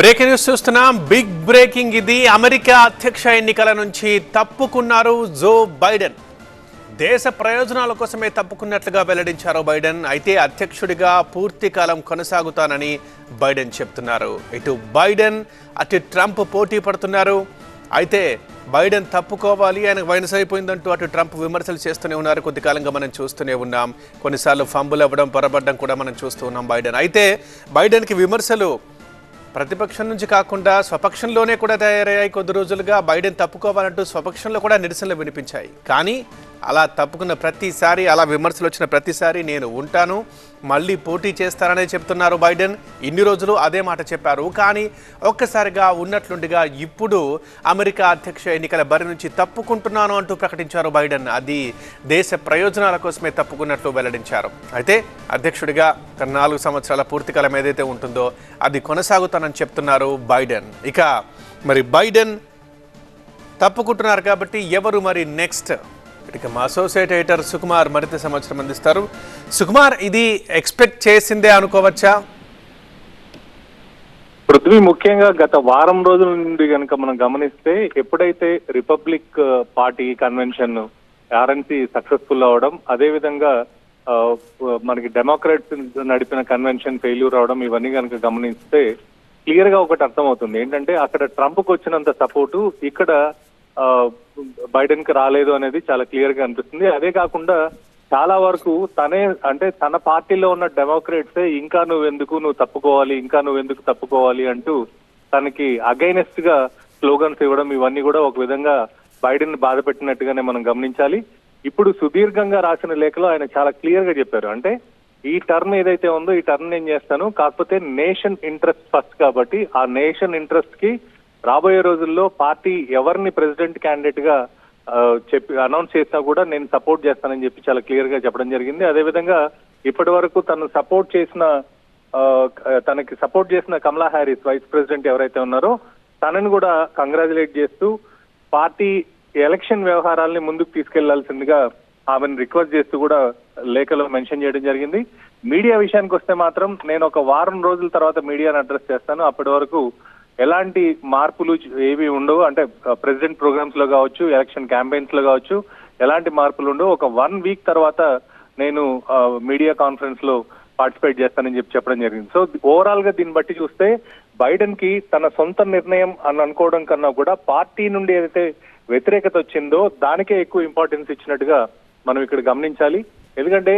Breaking news చూస్తున్నాం. Big breaking ఇది. America అధ్యక్ష ఎన్నికల నుంచి తప్పుకున్నారు జో బైడెన్. దేశ ప్రయోజనాల కోసమే తప్పుకున్నట్లుగా వెల్లడించారు బైడెన్. అయితే అధ్యక్షుడిగా పూర్తి కాలం కొనసాగుతానని బైడెన్ చెప్తున్నారు. ఇటు బైడెన్ అటు ట్రంప్ పోటీ పడుతున్నారు. అయితే బైడెన్ తప్పుకోవాలి, ఆయనకు వయసు అయిపోయిందంటూ అటు ట్రంప్ విమర్శలు చేస్తూనే ఉన్నారు. కొద్ది కాలంగా మనం చూస్తూనే ఉన్నాం. కొన్నిసార్లు ఫంబుల్ అవ్వడం, పొరబడ్డం కూడా మనం చూస్తూ ఉన్నాం బైడెన్. అయితే బైడెన్కి విమర్శలు ప్రతిపక్షం నుంచి కాకుండా స్వపక్షంలోనే కూడా తయారయ్యాయి. కొద్ది రోజులుగా బైడెన్ తప్పుకోవాలంటూ స్వపక్షంలో కూడా నిరసనలు వినిపించాయి. కానీ అలా తప్పుకున్న ప్రతిసారి, అలా విమర్శలు వచ్చిన ప్రతిసారి నేను ఉంటాను, మళ్ళీ పోటీ చేస్తాననే చెప్తున్నారు బైడెన్. ఇన్ని రోజులు అదే మాట చెప్పారు. కానీ ఒక్కసారిగా ఉన్నట్లుండిగా ఇప్పుడు అమెరికా అధ్యక్ష ఎన్నికల బరి నుంచి తప్పుకుంటున్నాను అంటూ ప్రకటించారు బైడెన్. అది దేశ ప్రయోజనాల కోసమే తప్పుకున్నట్లు వెల్లడించారు. అయితే అధ్యక్షుడిగా 4 సంవత్సరాల పూర్తికాలం ఏదైతే ఉంటుందో అది కొనసాగుతానని చెప్తున్నారు బైడెన్. ఇక మరి బైడెన్ తప్పుకుంటున్నారు కాబట్టి ఎవరు మరి నెక్స్ట్? ఇక మా అసోసియేట్ ఎడిటర్ సుకుమార్ మరింత సమాచారం అందిస్తారు. సుకుమార్, ఇది ఎక్స్పెక్ట్ చేసిందే అనుకోవచ్చా? పృథ్వీ, ముఖ్యంగా గత వారం రోజుల నుండి కనుక మనం గమనిస్తే, ఎప్పుడైతే republic party convention RNC successful అవడం, అదేవిధంగా మనకి డెమోక్రాట్స్ నడిపిన కన్వెన్షన్ ఫెయిల్యూర్ అవడం, ఇవన్నీ కనుక గమనిస్తే క్లియర్ గా ఒకటి అర్థమవుతుంది. ఏంటంటే అక్కడ ట్రంప్ కు వచ్చినంత సపోర్టు ఇక్కడ బైడెన్ కి రాలేదు అనేది చాలా క్లియర్ గా అనిపిస్తుంది. అదే కాకుండా చాలా వరకు తన పార్టీలో ఉన్న డెమోక్రాట్సే ఇంకా నువ్వు తప్పుకోవాలి అంటూ తనకి అగైనెస్ట్ గా స్లోగన్స్ ఇవ్వడం, ఇవన్నీ కూడా ఒక విధంగా బైడెన్ బాధ పెట్టినట్టుగానే మనం గమనించాలి. ఇప్పుడు సుదీర్ఘంగా రాసిన లేఖలో ఆయన చాలా క్లియర్ గా చెప్పారు. అంటే ఈ టర్మ్ ఏదైతే ఉందో ఈ టర్మ్ నేను చేస్తాను, కాకపోతే నేషన్ ఇంట్రెస్ట్ ఫస్ట్. కాబట్టి ఆ నేషన్ ఇంట్రెస్ట్ కి రాబోయే రోజుల్లో పార్టీ ఎవరిని ప్రెసిడెంట్ క్యాండిడేట్ గా అనౌన్స్ చేసినా కూడా నేను సపోర్ట్ చేస్తానని చెప్పి చాలా క్లియర్ గా చెప్పడం జరిగింది. అదేవిధంగా ఇప్పటి వరకు తనకి సపోర్ట్ చేసిన కమలా హ్యారిస్ వైస్ ప్రెసిడెంట్ ఎవరైతే ఉన్నారో తనని కూడా కంగ్రాచులేట్ చేస్తూ పార్టీ ఎలక్షన్ వ్యవహారాల్ని ముందుకు తీసుకెళ్లాల్సిందిగా ఆమెను రిక్వెస్ట్ చేస్తూ కూడా లేఖలో మెన్షన్ చేయడం జరిగింది. మీడియా విషయానికి వస్తే మాత్రం నేను ఒక వారం రోజుల తర్వాత మీడియాను అడ్రస్ చేస్తాను, అప్పటి వరకు ఎలాంటి మార్పులు ఏవి ఉండవు, అంటే ప్రెసిడెంట్ ప్రోగ్రామ్స్ లో కావచ్చు, ఎలక్షన్ క్యాంపెయిన్స్ లో కావచ్చు, ఎలాంటి మార్పులు ఉండవు. ఒక 1 వీక్ తర్వాత నేను మీడియా కాన్ఫరెన్స్ లో పార్టిసిపేట్ చేస్తానని చెప్పడం జరిగింది. సో ఓవరాల్ గా దీన్ని బట్టి చూస్తే బైడెన్ కి తన సొంత నిర్ణయం అని అనుకోవడం కన్నా కూడా పార్టీ నుండి ఏదైతే వ్యతిరేకత వచ్చిందో దానికే ఎక్కువ ఇంపార్టెన్స్ ఇచ్చినట్టుగా మనం ఇక్కడ గమనించాలి. ఎందుకంటే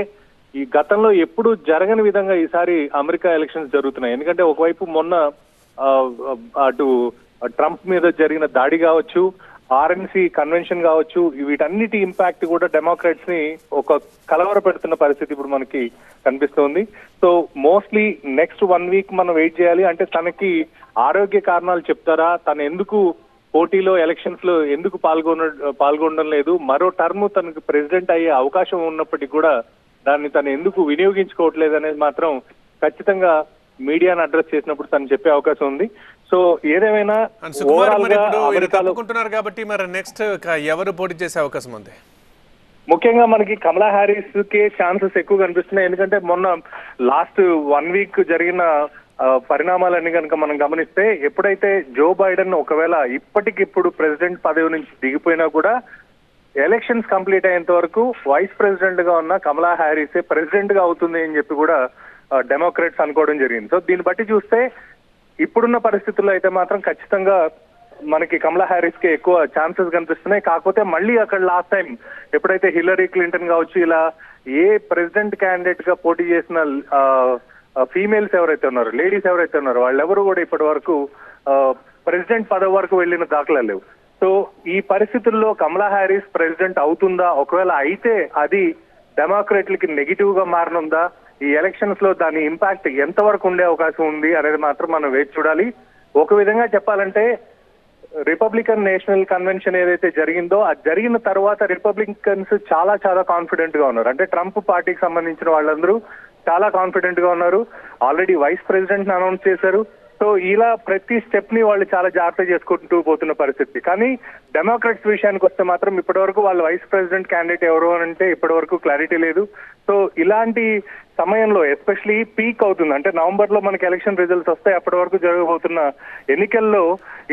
ఈ గతంలో ఎప్పుడు జరగని విధంగా ఈసారి అమెరికా ఎలక్షన్స్ జరుగుతున్నాయి. ఎందుకంటే ఒకవైపు మొన్న అటు ట్రంప్ మీద జరిగిన దాడి కావచ్చు, ఆర్ఎన్సీ కన్వెన్షన్ కావచ్చు, వీటన్నిటి ఇంపాక్ట్ కూడా డెమోక్రాట్స్ ని ఒక కలవర పెడుతున్న పరిస్థితి ఇప్పుడు మనకి కనిపిస్తోంది. సో మోస్ట్లీ నెక్స్ట్ 1 వీక్ మనం వెయిట్ చేయాలి. అంటే తనకి ఆరోగ్య కారణాలు చెప్తారా, తను ఎందుకు పోటీలో ఎలక్షన్స్ లో ఎందుకు పాల్గొనడం లేదు, మరో టర్మ్ తనకు ప్రెసిడెంట్ అయ్యే అవకాశం ఉన్నప్పటికీ కూడా దాన్ని తను ఎందుకు వినియోగించుకోవట్లేదు అనేది మాత్రం ఖచ్చితంగా మీడియాను అడ్రస్ చేసినప్పుడు తను చెప్పే అవకాశం ఉంది. సో ఏదేమైనా అనుకుంటున్నారు కాబట్టి మరి నెక్స్ట్ ఎవరు పోటీ చేసే అవకాశం ఉంది? ముఖ్యంగా మనకి కమలా హ్యారిస్ కే ఛాన్సెస్ ఎక్కువ కనిపిస్తున్నాయి. ఎందుకంటే మొన్న లాస్ట్ 1 వీక్ జరిగిన పరిణామాలన్నీ కనుక మనం గమనిస్తే, ఎప్పుడైతే జో బైడెన్ ఒకవేళ ఇప్పటికిప్పుడు ప్రెసిడెంట్ పదవి నుంచి దిగిపోయినా కూడా ఎలక్షన్స్ కంప్లీట్ అయ్యేంత వరకు వైస్ ప్రెసిడెంట్ గా ఉన్న కమలా హ్యారిసే ప్రెసిడెంట్ గా అవుతుంది అని చెప్పి కూడా డెమోక్రాట్స్ అనుకోవడం జరిగింది. సో దీన్ని బట్టి చూస్తే ఇప్పుడున్న పరిస్థితుల్లో అయితే మాత్రం ఖచ్చితంగా మనకి కమలా హ్యారిస్ కి ఎక్కువ ఛాన్సెస్ కనిపిస్తున్నాయి. కాకపోతే మళ్ళీ అక్కడ లాస్ట్ టైం ఎప్పుడైతే హిల్లరీ క్లింటన్ కావచ్చు, ఇలా ఏ ప్రెసిడెంట్ క్యాండిడేట్ గా పోటీ చేసిన ఫీమేల్స్ ఎవరైతే ఉన్నారో, లేడీస్ ఎవరైతే ఉన్నారో, వాళ్ళెవరు కూడా ఇప్పటి వరకు ప్రెసిడెంట్ పదవి వరకు వెళ్లిన దాఖలా లేవు. సో ఈ పరిస్థితుల్లో కమలా హ్యారిస్ ప్రెసిడెంట్ అవుతుందా, ఒకవేళ అయితే అది డెమోక్రాట్లకి నెగిటివ్ గా మారనుందా, ఈ ఎలక్షన్స్ లో దాని ఇంపాక్ట్ ఎంతవరకు ఉండే అవకాశం ఉంది అనేది మాత్రం మనం వేచి చూడాలి. ఒక విధంగా చెప్పాలంటే రిపబ్లికన్ నేషనల్ కన్వెన్షన్ ఏదైతే జరిగిందో అది జరిగిన తర్వాత రిపబ్లికన్స్ చాలా చాలా కాన్ఫిడెంట్ గా ఉన్నారు. అంటే ట్రంప్ పార్టీకి సంబంధించిన వాళ్ళందరూ చాలా కాన్ఫిడెంట్ గా ఉన్నారు. ఆల్రెడీ వైస్ ప్రెసిడెంట్ అనౌన్స్ చేశారు. సో ఇలా ప్రతి స్టెప్ ని వాళ్ళు చాలా జాగ్రత్త చేసుకుంటూ పోతున్న పరిస్థితి. కానీ డెమోక్రాట్స్ విషయానికి వస్తే మాత్రం ఇప్పటి వరకు వాళ్ళ వైస్ ప్రెసిడెంట్ క్యాండిడేట్ ఎవరు అని అంటే ఇప్పటి వరకు క్లారిటీ లేదు. సో ఇలాంటి సమయంలో ఎస్పెషలీ పీక్ అవుతుంది. అంటే నవంబర్ లో మనకి ఎలక్షన్ రిజల్ట్స్ వస్తాయి. అప్పటి వరకు జరగబోతున్న ఎన్నికల్లో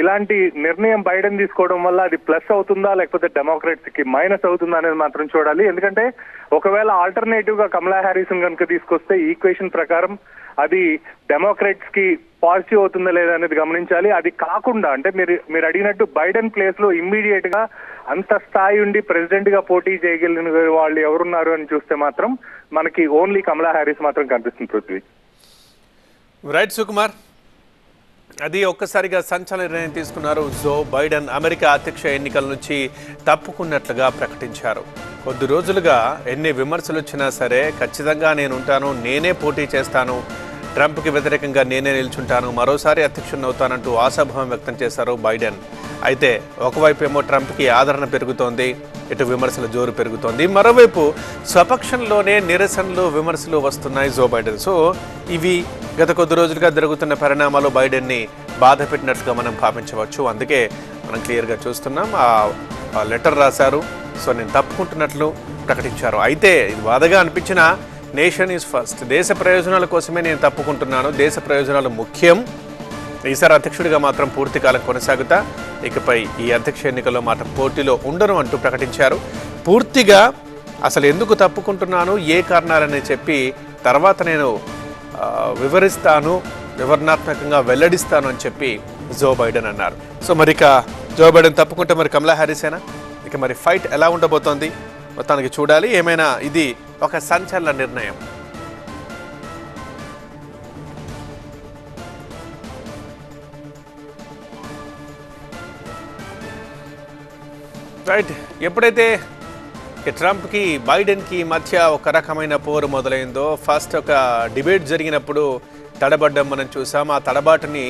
ఇలాంటి నిర్ణయం బైడెన్ తీసుకోవడం వల్ల అది ప్లస్ అవుతుందా లేకపోతే డెమోక్రాట్స్ కి మైనస్ అవుతుందా అనేది మాత్రం చూడాలి. ఎందుకంటే ఒకవేళ ఆల్టర్నేటివ్ గా కమలా హ్యారిస్ కనుక తీసుకొస్తే ఈక్వేషన్ ప్రకారం అది డెమోక్రాట్స్ కి పాజిటివ్ అవుతుందా లేదా అనేది గమనించాలి. అది కాకుండా అంటే మీరు అడిగినట్టు బైడెన్ ప్లేస్ లో ఇమ్మీడియట్ గా అంత స్థాయి ఉండి ప్రెసిడెంట్ గా పోటీ చేయగలిగిన వాళ్ళు ఎవరున్నారు అని చూస్తే మాత్రం మనకి ఓన్లీ కమలా హ్యారిస్ మాత్రం కనిపిస్తుంది. పృథ్వీ. రైట్ సుకుమార్, అది ఒక్కసారిగా సంచలన నిర్ణయం తీసుకున్నారు. జో బైడెన్ అమెరికా అధ్యక్ష ఎన్నికల నుంచి తప్పుకున్నట్లుగా ప్రకటించారు. కొద్ది రోజులుగా ఎన్ని విమర్శలు వచ్చినా సరే ఖచ్చితంగా నేను ఉంటాను, నేనే పోటీ చేస్తాను, ట్రంప్కి వ్యతిరేకంగా నేనే నిల్చుంటాను, మరోసారి అధ్యక్షుడిని అవుతానంటూ ఆశాభావం వ్యక్తం చేశారు బైడెన్. అయితే ఒకవైపు ఏమో ట్రంప్కి ఆదరణ పెరుగుతోంది, ఇటు విమర్శల జోరు పెరుగుతోంది. మరోవైపు స్వపక్షంలోనే నిరసనలు విమర్శలు వస్తున్నాయి జో బైడెన్. సో ఇవి గత కొద్ది రోజులుగా జరుగుతున్న పరిణామాలు బైడెన్ని బాధ పెట్టినట్లుగా మనం భావించవచ్చు. అందుకే మనం క్లియర్గా చూస్తున్నాం. ఆ లెటర్ రాశారు, సో నేను తప్పుకుంటున్నట్లు ప్రకటించారు. అయితే ఇది బాధగా అనిపించిన నేషన్ ఈజ్ ఫస్ట్, దేశ ప్రయోజనాల కోసమే నేను తప్పుకుంటున్నాను, దేశ ప్రయోజనాలు ముఖ్యం, ఈసారి అధ్యక్షుడిగా మాత్రం పూర్తి కాలం కొనసాగుతా, ఇకపై ఈ అధ్యక్ష ఎన్నికల్లో మాత్రం పోటీలో ఉండను అంటూ ప్రకటించారు. పూర్తిగా అసలు ఎందుకు తప్పుకుంటున్నాను, ఏ కారణాలని చెప్పి తర్వాత నేను వివరిస్తాను, వివరణాత్మకంగా వెల్లడిస్తాను అని చెప్పి జో బైడెన్ అన్నారు. సో మరి ఇక జో బైడెన్ తప్పుకుంటే మరి కమలా హ్యారిసేనా? ఇక మరి ఫైట్ ఎలా ఉండబోతోంది మొత్తానికి చూడాలి. ఏమైనా ఇది ఒక సంచలన నిర్ణయం. రైట్, ఎప్పుడైతే ట్రంప్కి బైడెన్కి మధ్య ఒక రకమైన పోరు మొదలైందో, ఫస్ట్ ఒక డిబేట్ జరిగినప్పుడు తడబడ్డం మనం చూసాం. ఆ తడబాటుని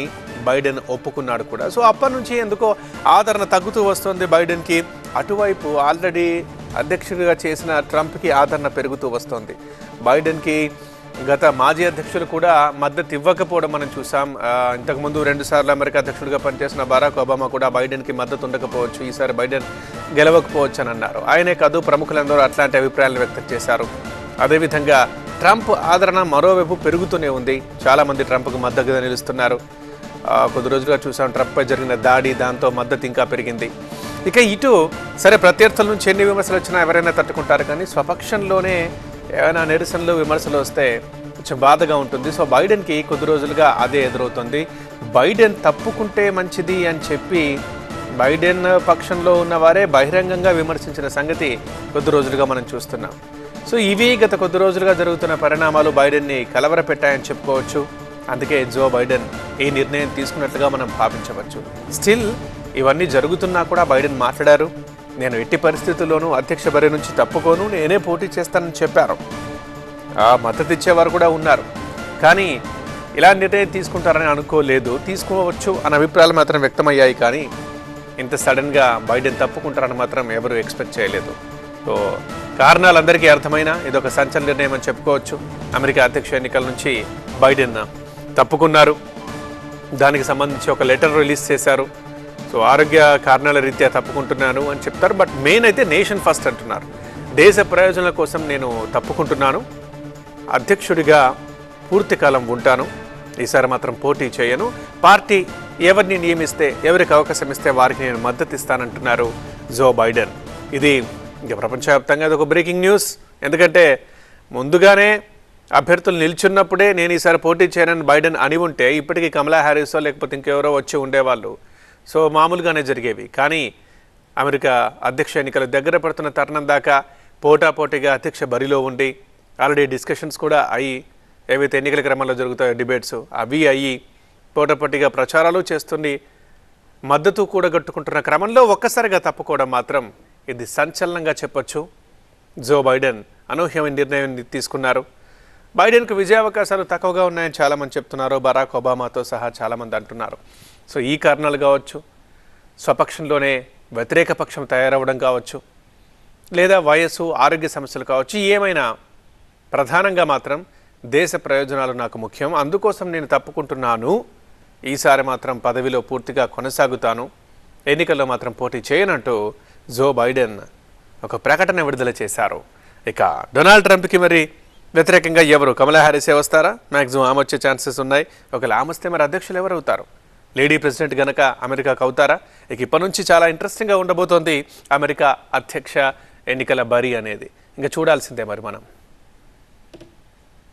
బైడెన్ ఒప్పుకున్నాడు కూడా. సో అప్పటి నుంచి ఎందుకో ఆదరణ తగ్గుతూ వస్తుంది బైడెన్కి. అటువైపు ఆల్రెడీ అధ్యక్షుడిగా చేసిన ట్రంప్కి ఆదరణ పెరుగుతూ వస్తుంది. బైడెన్కి గత మాజీ అధ్యక్షులు కూడా మద్దతు ఇవ్వకపోవడం మనం చూసాం. ఇంతకుముందు 2 సార్లు అమెరికా అధ్యక్షుడిగా పనిచేసిన బరాక్ ఒబామా కూడా బైడెన్కి మద్దతు ఉండకపోవచ్చు, ఈసారి బైడెన్ గెలవకపోవచ్చు అని అన్నారు. ఆయనే కాదు, ప్రముఖులందరూ అట్లాంటి అభిప్రాయాలను వ్యక్తం చేశారు. అదేవిధంగా ట్రంప్ ఆదరణ మరోవైపు పెరుగుతూనే ఉంది. చాలామంది ట్రంప్కు మద్దతుగా నిలుస్తున్నారు. కొద్ది రోజులుగా చూసాం ట్రంప్పై జరిగిన దాడి, దాంతో మద్దతు ఇంకా పెరిగింది. ఇక ఇటు సరే ప్రత్యర్థుల నుంచి ఎన్ని విమర్శలు వచ్చినా ఎవరైనా తట్టుకుంటారు, కానీ స్వపక్షంలోనే ఏమైనా నిరసనలు విమర్శలు వస్తే కొంచెం బాధగా ఉంటుంది. సో బైడెన్కి కొద్ది రోజులుగా అదే ఎదురవుతుంది. బైడెన్ తప్పుకుంటే మంచిది అని చెప్పి బైడెన్ పక్షంలో ఉన్నవారే బహిరంగంగా విమర్శించిన సంగతి కొద్ది రోజులుగా మనం చూస్తున్నాం. సో ఇవి గత కొద్ది రోజులుగా జరుగుతున్న పరిణామాలు బైడెన్ని కలవరపెట్టాయని చెప్పుకోవచ్చు. అందుకే జో బైడెన్ ఈ నిర్ణయం తీసుకున్నట్లుగా మనం భావించవచ్చు. స్టిల్ ఇవన్నీ జరుగుతున్నా కూడా బైడెన్ మాట్లాడారు. నేను ఎట్టి పరిస్థితుల్లోనూ అధ్యక్ష బరి నుంచి తప్పుకోను, నేనే పోటీ చేస్తానని చెప్పారు. మద్దతు ఇచ్చేవారు కూడా ఉన్నారు. కానీ ఇలా నిర్ణయం తీసుకుంటారని అనుకోలేదు. తీసుకోవచ్చు అన్న అభిప్రాయాలు మాత్రం వ్యక్తమయ్యాయి. కానీ ఇంత సడన్గా బైడెన్ తప్పుకుంటారని మాత్రం ఎవరు ఎక్స్పెక్ట్ చేయలేదు. సో కారణాలు అందరికీ అర్థమైనా ఇదొక సంచలన నిర్ణయం అని చెప్పుకోవచ్చు. అమెరికా అధ్యక్ష ఎన్నికల నుంచి బైడెన్ తప్పుకున్నారు. దానికి సంబంధించి ఒక లెటర్ రిలీజ్ చేశారు. సో ఆరోగ్య కారణాల రీత్యా తప్పుకుంటున్నాను అని చెప్తారు. బట్ మెయిన్ అయితే నేషన్ ఫస్ట్ అంటున్నారు. దేశ ప్రయోజనాల కోసం నేను తప్పుకుంటున్నాను, అధ్యక్షుడిగా పూర్తి కాలం ఉంటాను, ఈసారి మాత్రం పోటీ చేయను, పార్టీ ఎవరిని నియమిస్తే, ఎవరికి అవకాశం ఇస్తే వారికి నేను మద్దతు ఇస్తానంటున్నారు జో బైడెన్. ఇది ఇంకా ప్రపంచవ్యాప్తంగా అది ఒక బ్రేకింగ్ న్యూస్. ఎందుకంటే ముందుగానే అభ్యర్థులు నిల్చున్నప్పుడే నేను ఈసారి పోటీ చేయనని బైడెన్ అని ఉంటే ఇప్పటికీ కమలా హ్యారిసో లేకపోతే ఇంకెవరో వచ్చి ఉండేవాళ్ళు. సో మామూలుగానే జరిగేవి. కానీ అమెరికా అధ్యక్ష ఎన్నికలు దగ్గర పడుతున్న తరుణం దాకా పోటాపోటీగా అధ్యక్ష బరిలో ఉండి ఆల్రెడీ డిస్కషన్స్ కూడా అయ్యి, ఏవైతే ఎన్నికల క్రమంలో జరుగుతాయో డిబేట్స్ అవి అయ్యి పోటాపోటీగా ప్రచారాలు చేస్తుంది, మద్దతు కూడగట్టుకుంటున్న క్రమంలో ఒక్కసారిగా తప్పుకోవడం మాత్రం ఇది సంచలనంగా చెప్పొచ్చు. జో బైడెన్ అనూహ్యమైన నిర్ణయం తీసుకున్నారు. బైడెన్కు విజయావకాశాలు తక్కువగా ఉన్నాయని చాలామంది చెప్తున్నారు. బరాక్ ఒబామాతో సహా చాలామంది అంటున్నారు. సో ఈ కారణాలు కావచ్చు, స్వపక్షంలోనే వ్యతిరేక పక్షం తయారవడం కావచ్చు, లేదా వయస్సు, ఆరోగ్య సమస్యలు కావచ్చు. ఏమైనా ప్రధానంగా మాత్రం దేశ ప్రయోజనాలు నాకు ముఖ్యం, అందుకోసం నేను తప్పుకుంటున్నాను, ఈసారి మాత్రం పదవిలో పూర్తిగా కొనసాగుతాను, ఎన్నికల్లో మాత్రం పోటీ చేయనంటూ జో బైడెన్ ఒక ప్రకటన విడుదల చేశారు. ఇక డొనాల్డ్ ట్రంప్కి మరి వ్యతిరేకంగా ఎవరు? కమలా హ్యారిసే వస్తారా? మ్యాక్సిమం ఆమె వచ్చే ఛాన్సెస్ ఉన్నాయి. ఒకవేళ ఆమె వస్తే మరి అధ్యక్షులు ఎవరు అవుతారు? లేడీ ప్రెసిడెంట్ గనక అమెరికాకు అవుతారా? ఇక ఇప్పటి నుంచి చాలా ఇంట్రెస్టింగ్గా ఉండబోతోంది అమెరికా అధ్యక్ష ఎన్నికల బరి అనేది. ఇంకా చూడాల్సిందే మరి మనం.